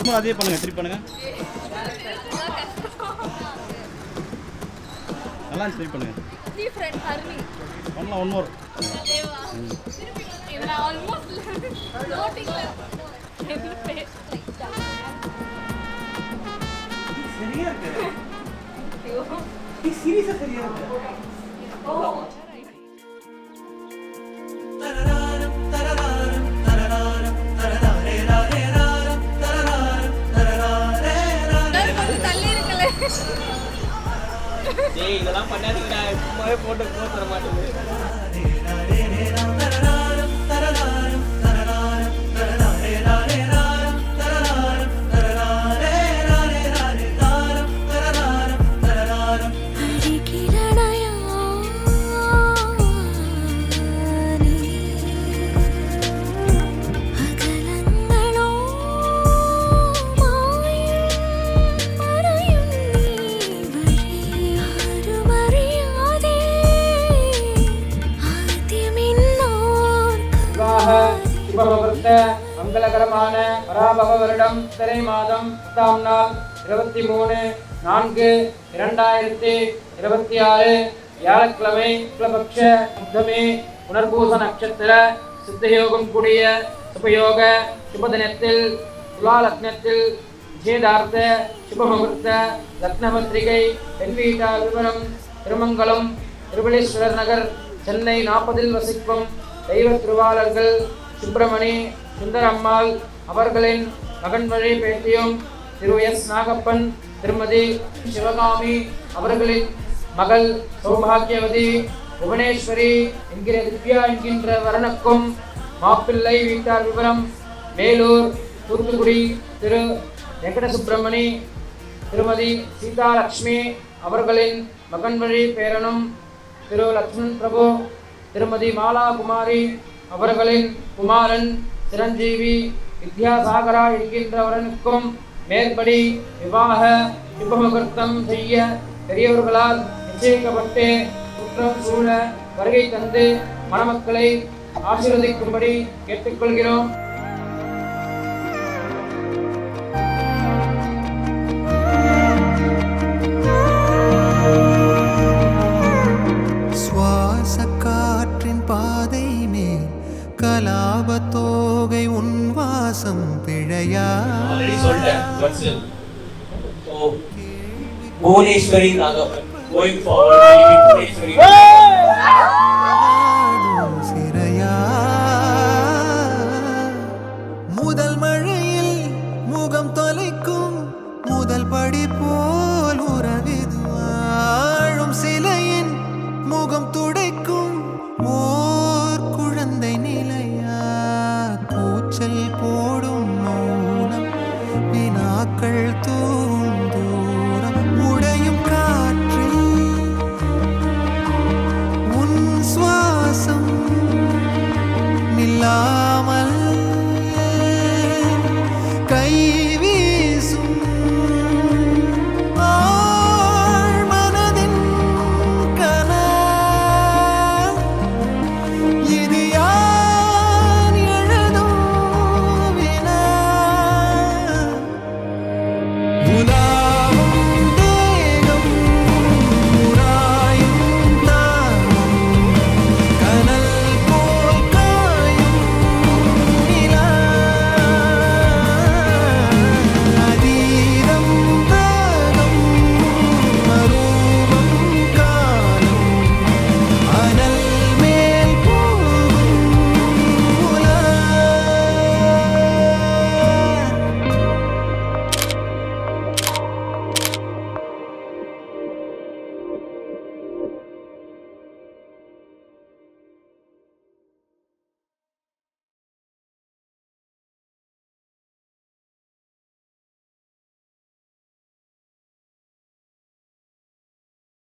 பண்ணும்போது அதே பண்ணுங்க, திருப்பி பண்ணுங்க. நல்லா திருப்பி பண்ணுங்க. பண்ணலாம், ஒன் மோர். சரியா இருக்கு. சீரியஸா சரியா இருக்கு. இதெல்லாம் பண்ணாதீங்கடா, சும்மாவே போட்டு போத்துற மாட்டேங்குது. மங்களகரமான பராபவ வருடம் சித்திரை மாதம் 10ஆம் நாள் 23/4/2026 வியாழக்கிழமை சுக்லபக்ஷ முத்தமே புனர்பூச நட்சத்திர சித்தயோகம் கூடிய சுபயோக சுபதினத்தில் துலா லக்னத்தில் நிஷேதார்த்த சுபமுகூர்த்த லக்னபத்திரிகை பெண்வீட்டா விவரம் திருமங்கலம் திருவள்ளீஸ்வரர் நகர் சென்னை 40இல் வசிக்கும் தெய்வ திருவாளர்கள் சுப்பிரமணி சுந்தரம்மாள் அவர்களின் மகன் வழி பேத்தியும் திரு எஸ் நாகப்பன் திருமதி சிவகாமி அவர்களின் மகள் சௌபாகியவதி புவனேஸ்வரி என்கிற திவ்யா என்கின்ற வரனுக்கும் மாப்பிள்ளை வீட்டார் விவரம் மேலூர் தூத்துக்குடி திரு வெங்கட சுப்பிரமணி திருமதி சீதாலட்சுமி அவர்களின் மகன் வழி பேரனும் திரு லக்ஷ்மண் பிரபு திருமதி மாலா குமாரி அவர்களின் குமாரன் சிரஞ்சீவி வித்யாசாகரா என்கின்றவரனுக்கும் மேற்படி விவாக சுபமுகூர்த்தம் செய்ய பெரியவர்களால் நிச்சயிக்கப்பட்டு குற்றம் சூழ வருகை தந்து மணமக்களை ஆசீர்வதிக்கும்படி கேட்டுக்கொள்கிறோம். கலாபத்தோகை உன் வாசம் பிழையா புவனேஸ்வரி சிறையா முதல் மழையில் முகம் தொலைக்கும் முதல் படி போல் உறவிது வாழும் சிலையின் முகம் துடைக்கும் ஓர் குழந்தை நிலையா கூச்சல் போடும் மௌனம் வினாக்கள் தூவும் தூரம் உடையும் காற்றில் உன் சுவாசம் நில்லாமல்